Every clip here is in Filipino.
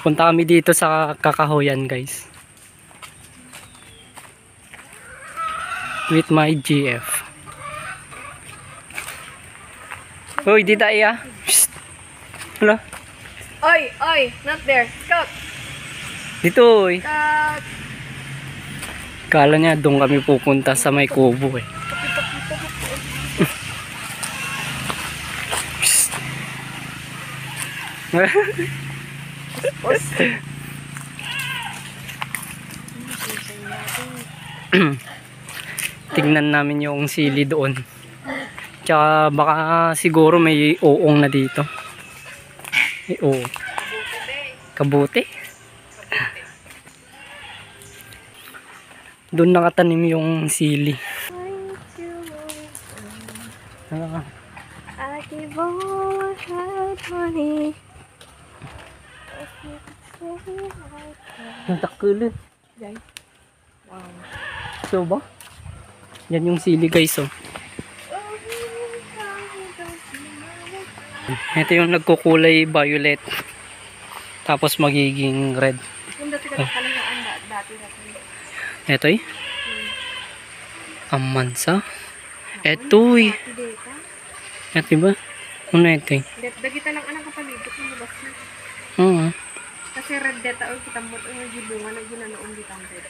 Punta kami dito sa Kakahuyan, guys. With my GF. Hoy, di tayo ah. Hala. Oy, not there. Scout. Dito, oy. Scout. Kala niya doon kami pupunta sa may kubo eh. Tignan namin yung sili doon. Tsaka baka siguro may uong na dito. May uong. Kabuti. Doon nakatanim yung sili. Ang takulo. Wow. So ba? Yan yung sili, guys, oh. Ito yung nagkukulay violet. Tapos magiging red. Kung dati ka nakalangaan dati natin. Ito eh. Amansa. Ito eh. Ito ba? Ano ito eh? Dagita lang anang kapalibot ng labas na. Oo. Kasi red data o kita mo yung gibungan na ginanoong ditang red.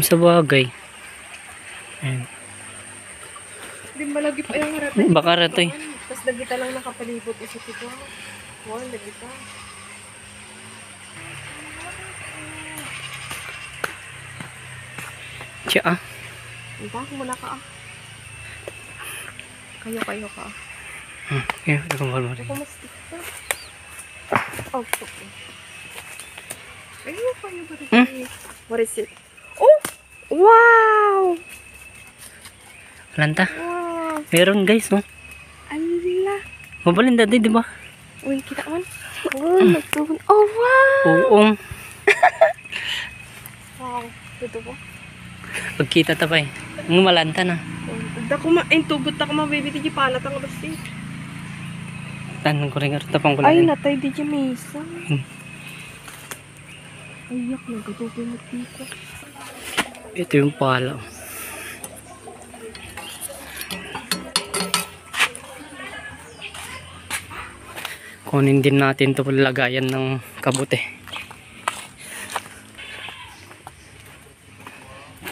Sa bagay. Ayan. Hindi malagi pa yung red. Baka red eh. Tapos dagita lang nakapalibot isip ito. Wow, dagita. Tiya ah. Diba? Muna ka ah. Kayo ka ah. Yeah, ito kong kalma rin. Ako mas dito. Oh, okay. Ayun, kayo ba dito? What is it? Oh! Wow! Alanta. Wow! Meron, guys, oh. Alila! Mabalin dati, di ba? Uy, kita man. Oh, nagtubon. Oh, wow! Uong. Wow. Ito po. Pagkita ta pa eh. Ang malanta na. Ay, tugot ako mababy. Di palat ang basti. Tanong ko rin nga tapang ko Ay, lang. natay di dyan mesa. Ayak, nagkatupin mo dito. Ito yung pala. Kunin din natin ito lagayan ng kabuti.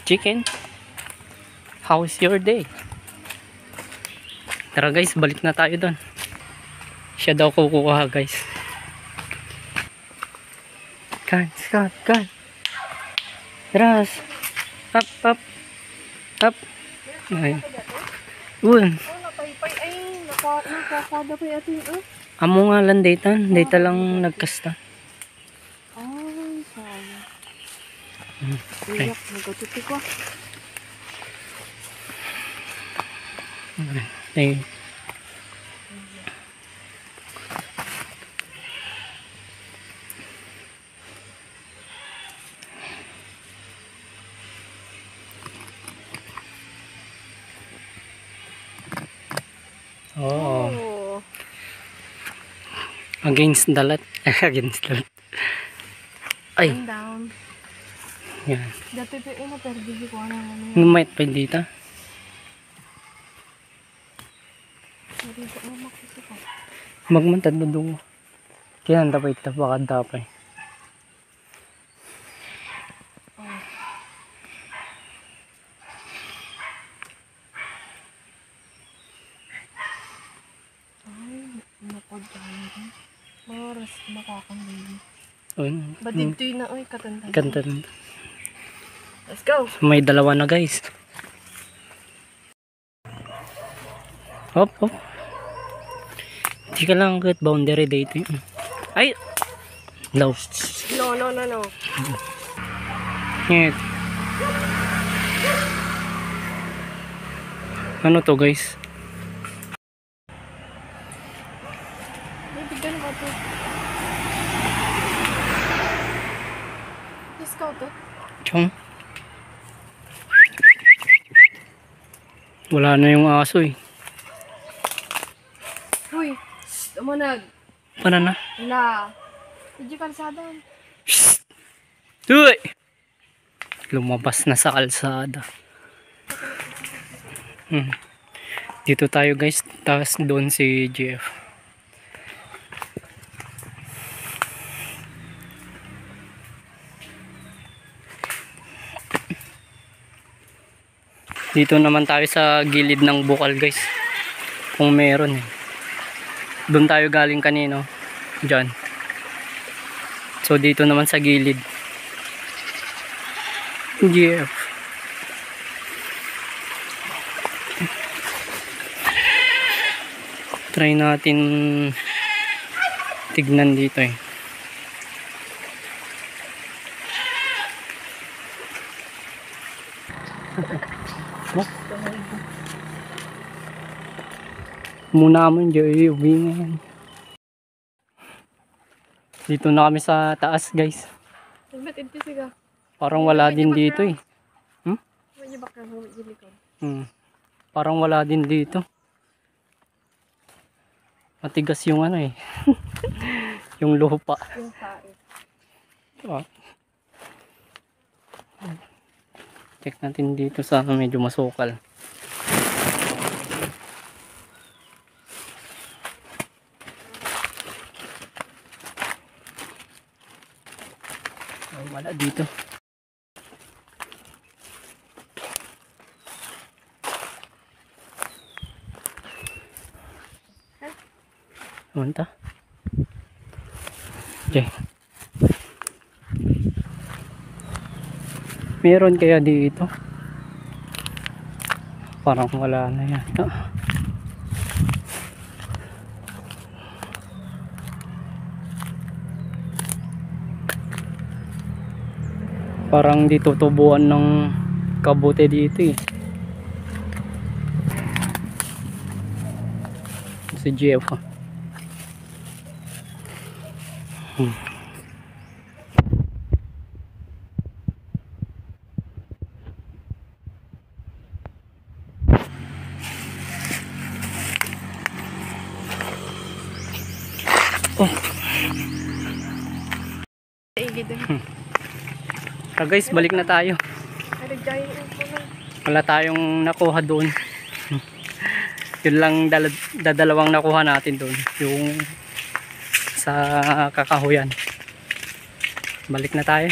Chicken, how's your day? Tara guys, balik na tayo doon. Siya daw kukuha guys. Kan. Ras. Up. Ay. Uwan. Oh, napaypay. Ay, nakakada pa yung ating Amo nga lang data lang nagkasta. Ay, sayang. Okay. Ayak, nagkatuti ko. Ay. Oh. Against the lot. Against the lot. Ay. And down. Yan. Dati pa yung naperdi ko ano. Numait pa dito. Dito mo makisi ko. Magmantad mo doon. Kaya tapay baka dapay. Oras makakangin. Ayun. Badid to yun na, oy, katanda. Ganda. Let's go! May dalawa na guys. Hop. Hindi ka lang agad boundary dito. Ay! Low. No. Ngit. Ano to guys? Bigyan mo ito. Let's go to. Chong. Wala na yung aso eh. Uy! Tumanag! Paano na? La! Hindi kalsada. Uy! Lumabas na sa kalsada. Dito tayo guys, tapos doon si Jeff. Dito naman tayo sa gilid ng bukal guys. Kung meron eh. Doon tayo galing kanino. Diyan. So dito naman sa gilid. Jeff. Try natin tignan dito eh. Muna mo dyan, ubingan. Dito na kami sa taas guys. Ba't ito siga? Parang wala din dito eh. May baka mo likod. Parang wala din dito. Matigas yung ano eh. Yung lupa. Yung tae. Check natin dito sa medyo masukal. Wala dito. Manta. Okay. Meron kaya dito? Parang wala na yata. Parang dito tubuan ng kabute dito eh. Si Jeff. Oh. Guys, balik na tayo. Wala tayong nakuha doon. Yun lang dadalawang nakuha natin doon. Yung sa kakahuyan. Balik na tayo.